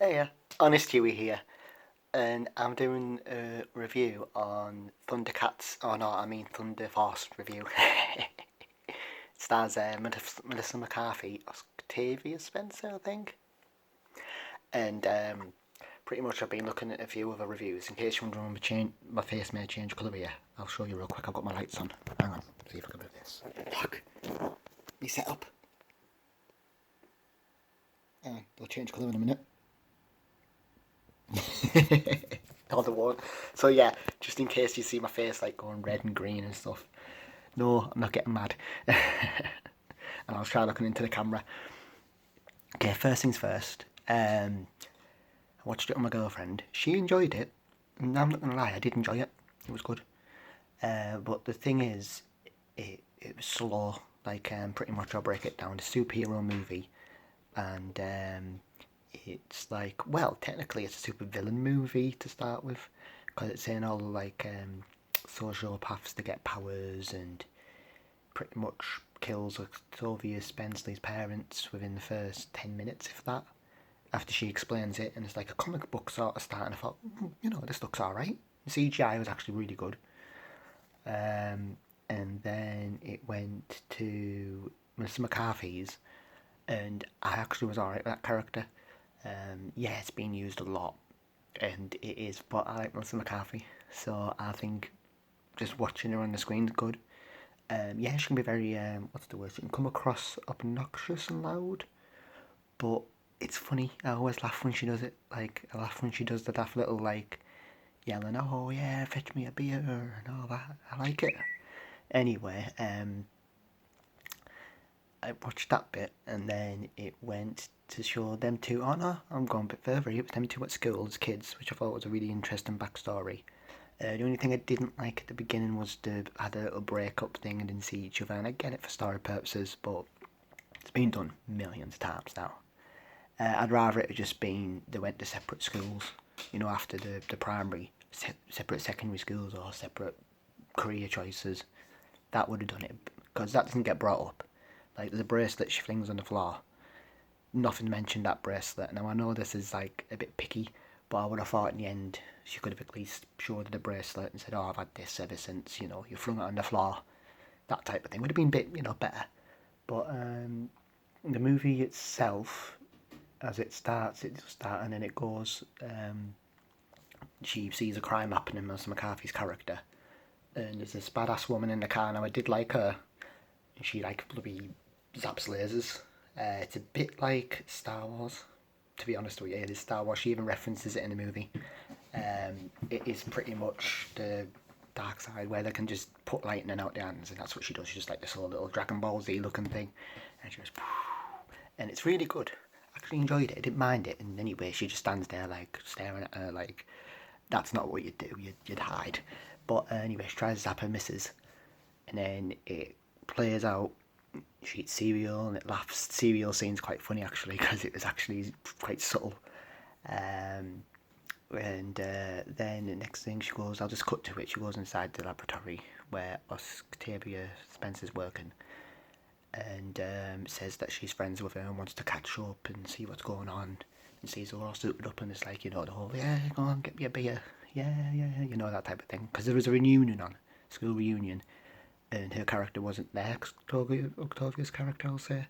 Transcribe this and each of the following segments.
Hey, Honest Huey here, and I'm doing a review on Thundercats. Oh no, I mean Thunder Force review. It stars Melissa McCarthy, Octavia Spencer, I think, and pretty much I've been looking at a few other reviews. In case you're wondering, my face may change colour here. I'll show you real quick. I've got my lights on. Hang on, see if I can do this. Look, me set up. They'll change colour in a minute. All the one. So yeah, just in case you see my face like going red and green and stuff. No, I'm not getting mad. And I'll try looking into the camera. Okay, first things first. I watched it with my girlfriend. She enjoyed it. And I'm not gonna lie, I did enjoy it. It was good. But the thing is, it was slow. Like pretty much I'll break it down. It's a superhero movie, and it's like, well, technically it's a super villain movie to start with, because it's saying all like sociopaths to get powers, and pretty much kills Octavia Spencer's parents within the first 10 minutes, if that, after she explains it. And it's like a comic book sort of start, and I thought, this looks alright. The CGI was actually really good. And then it went to Melissa McCarthy's, and I actually was alright with that character. Yeah, it's been used a lot, and it is, but I like Melissa McCarthy, so I think just watching her on the screen is good. Yeah, she can be very, what's the word? She can come across obnoxious and loud, but it's funny. I always laugh when she does it. Like, I laugh when she does the daft little, like, yelling, oh yeah, fetch me a beer, and all that. I like it. Anyway, I watched that bit, and then it went to show them two. Oh no, I'm going a bit further. It was them two at school as kids, which I thought was a really interesting backstory. The only thing I didn't like at the beginning was the had a little break-up thing and didn't see each other, and I get it for story purposes, but it's been done millions of times now. I'd rather it had just been they went to separate schools, after the primary, separate secondary schools or separate career choices. That would have done it, because that doesn't get brought up. Like, there's a bracelet she flings on the floor. Nothing mentioned that bracelet. Now, I know this is like a bit picky, but I would have thought in the end she could have at least showed her the bracelet and said, oh, I've had this ever since, you flung it on the floor. That type of thing would have been a bit, better. But the movie itself, as it starts, and then it goes. She sees a crime happening, Melissa McCarthy's character, and there's this badass woman in the car. Now, I did like her. She like bloody zaps lasers. It's a bit like Star Wars, to be honest with you. It is Star Wars. She even references it in the movie. It is pretty much the dark side, where they can just put lightning out their hands, and that's what she does. She's just like this whole little Dragon Ball Z looking thing, and she goes, and it's really good. I actually enjoyed it. I didn't mind it. And anyway, she just stands there like staring at her like that's not what you'd do. You'd hide. But anyway, she tries to zap her, misses, and then it plays out. She eats cereal and it laughs. Cereal scene's quite funny actually, because it was actually quite subtle. And then the next thing she goes, I'll just cut to it. She goes inside the laboratory where Octavia Spencer's working, and says that she's friends with her and wants to catch up and see what's going on. And sees her all suited up, and it's like, the whole, yeah, go on, get me a beer. Yeah, that type of thing. Because there was a reunion on, school reunion, and her character wasn't there, Octavia's character, I'll say.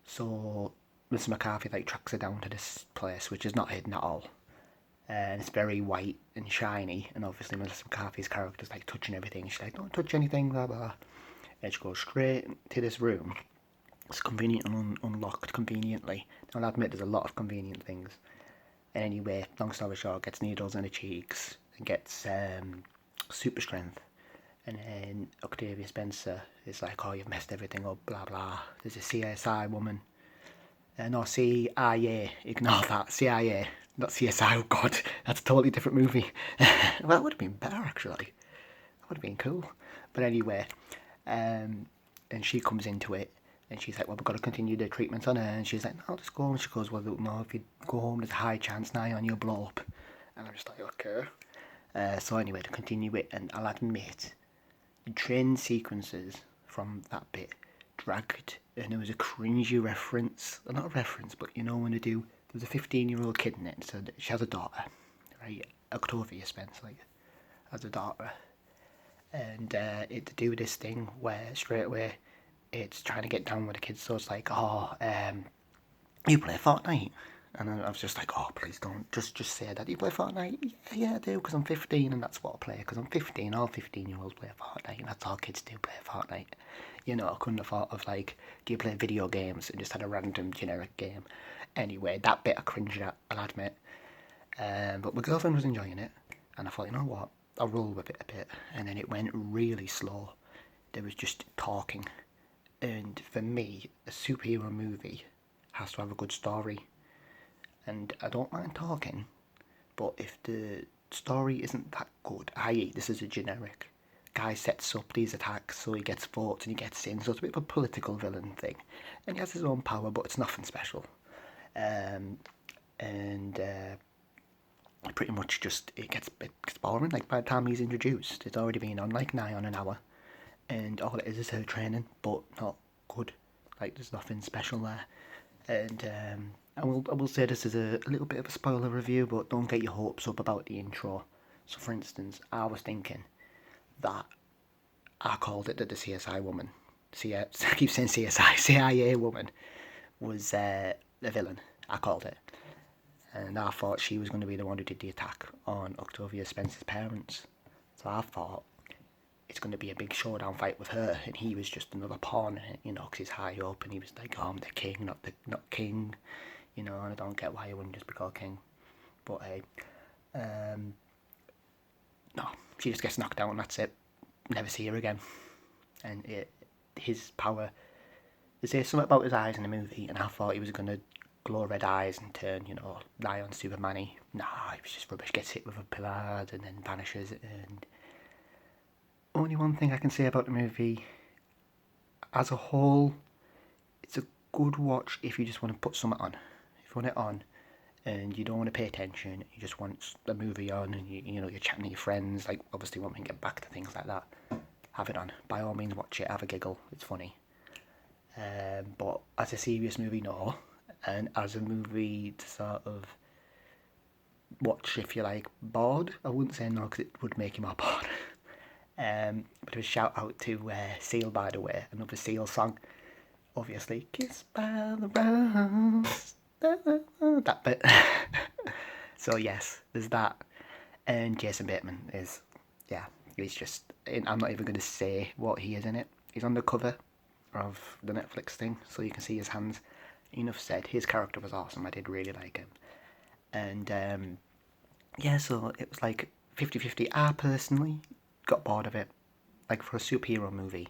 So Mr. McCarthy like tracks her down to this place, which is not hidden at all. And it's very white and shiny, and obviously Melissa McCarthy's character's like touching everything. She's like, don't touch anything, blah blah. And she goes straight to this room. It's convenient and unlocked conveniently. Now, I'll admit there's a lot of convenient things. And anyway, long story short, gets needles in her cheeks and gets super strength. And then Octavia Spencer is like, oh, you've messed everything up, blah blah. There's a CSI woman. No, CIA. Ignore that. CIA. Not CSI. Oh God, that's a totally different movie. Well, it would have been better actually. That would have been cool. But anyway, and she comes into it, and she's like, well, we've got to continue the treatment on her. And she's like, no, I'll just go home. And she goes, well, no, if you go home, there's a high chance now on you'll blow up. And I'm just like, okay. So anyway, to continue it, and I'll admit, the train sequences from that bit dragged, and there was a cringy reference, not a reference, but you know when they do, there's a 15-year-old kid in it, so she has a daughter, right? Octavia Spencer, like, has a daughter, and it to do this thing where straight away it's trying to get down with the kids, so it's like, oh, you play Fortnite? And I was just like, oh, please don't, just say that. You play Fortnite? Yeah, I do, because I'm 15 and that's what I play, because I'm 15, all 15-year-olds play Fortnite, and that's all kids do, play Fortnite. You know, I couldn't have thought of like, do you play video games, and just had a random generic game. Anyway, that bit I cringed at, I'll admit. But my girlfriend was enjoying it, and I thought, you know what, I'll roll with it a bit. And then it went really slow. There was just talking. And for me, a superhero movie has to have a good story. And I don't mind talking, but if the story isn't that good, i.e. this is a generic, guy sets up these attacks so he gets votes and he gets in, so it's a bit of a political villain thing. And he has his own power, but it's nothing special. Pretty much just, it gets boring. Like, by the time he's introduced, it's already been on like nigh on an hour. And all it is her training, but not good. Like, there's nothing special there. And I will say this is a little bit of a spoiler review, but don't get your hopes up about the intro. So, for instance, I was thinking that I called it that the CSI woman, I keep saying CSI, CIA woman, was the villain. I called it. And I thought she was going to be the one who did the attack on Octavia Spencer's parents. So I thought it's going to be a big showdown fight with her, and he was just another pawn in it, you know, because he's high up, and he was like, oh, I'm the king, not king, you know, and I don't get why he wouldn't just be called king. But hey, no, she just gets knocked out and that's it. Never see her again. And his power, there's something about his eyes in the movie, and I thought he was going to glow red eyes and turn, you know, Lion Superman-y. Nah, it was just rubbish. Gets hit with a pillard and then vanishes. And only one thing I can say about the movie, as a whole, it's a good watch if you just want to put something on. If you want it on and you don't want to pay attention, you just want the movie on, and you know, you're chatting to your friends, like, obviously when we get back to things like that, have it on. By all means, watch it, have a giggle, it's funny. But as a serious movie, no. And as a movie to sort of watch if you're like bored, I wouldn't say no, because it would make you more bored. But a shout out to Seal, by the way, another Seal song. Obviously, Kissed by the Rose, that bit. So yes, there's that. And Jason Bateman is, yeah, he's just, I'm not even going to say what he is in it. He's on the cover of the Netflix thing, so you can see his hands. Enough said, his character was awesome, I did really like him. And yeah, so it was like 50-50. I personally got bored of it. Like, for a superhero movie,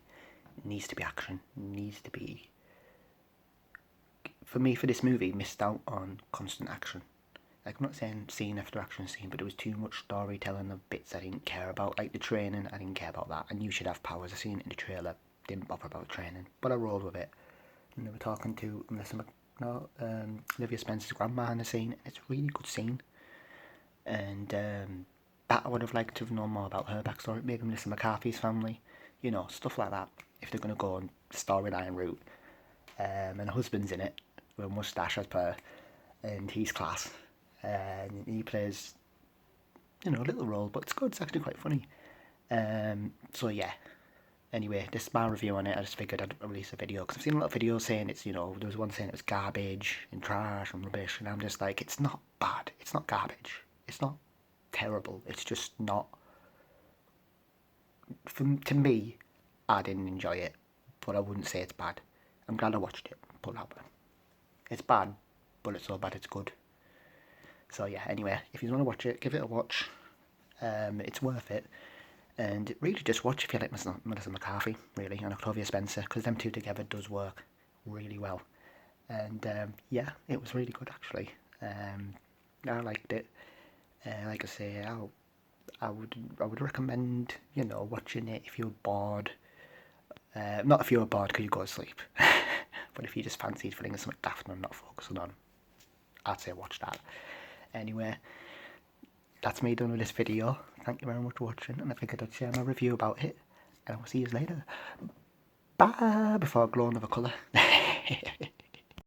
it needs to be action, needs to be, for me, for this movie, missed out on constant action. Like, I'm not saying scene after action scene, but there was too much storytelling of bits I didn't care about. Like the training, I didn't care about that. I knew she'd have powers, I seen it in the trailer, didn't bother about training, but I rolled with it. And they were talking to Olivia Spencer's grandma in the scene. It's a really good scene. And that I would have liked to have known more about her backstory. Maybe Melissa McCarthy's family, you know, stuff like that. If they're going to go on the storyline route. And her husband's in it, with a moustache as per, and he's class. And he plays, you know, a little role, but it's good. It's actually quite funny. So yeah. Anyway, this is my review on it. I just figured I'd release a video, because I've seen a lot of videos saying it's, you know, there was one saying it was garbage and trash and rubbish, and I'm just like, it's not bad. It's not garbage. It's not terrible. It's just not, to me, I didn't enjoy it, but I wouldn't say it's bad. I'm glad I watched it. Put it out there. It's bad, but it's so bad it's good. So yeah, anyway, if you want to watch it, give it a watch. It's worth it. And really just watch if you like Melissa McCarthy, really, and Octavia Spencer, because them two together does work really well. And yeah, it was really good, actually. I liked it. Like I say, I would recommend, you know, watching it if you're bored. Not if you're bored because you go to sleep, but if you just fancied feeling something daft and not focusing on, I'd say watch that. Anyway, that's me done with this video. Thank you very much for watching, and I figured I'd share my review about it, and I will see you later. Bye, before I glow another colour.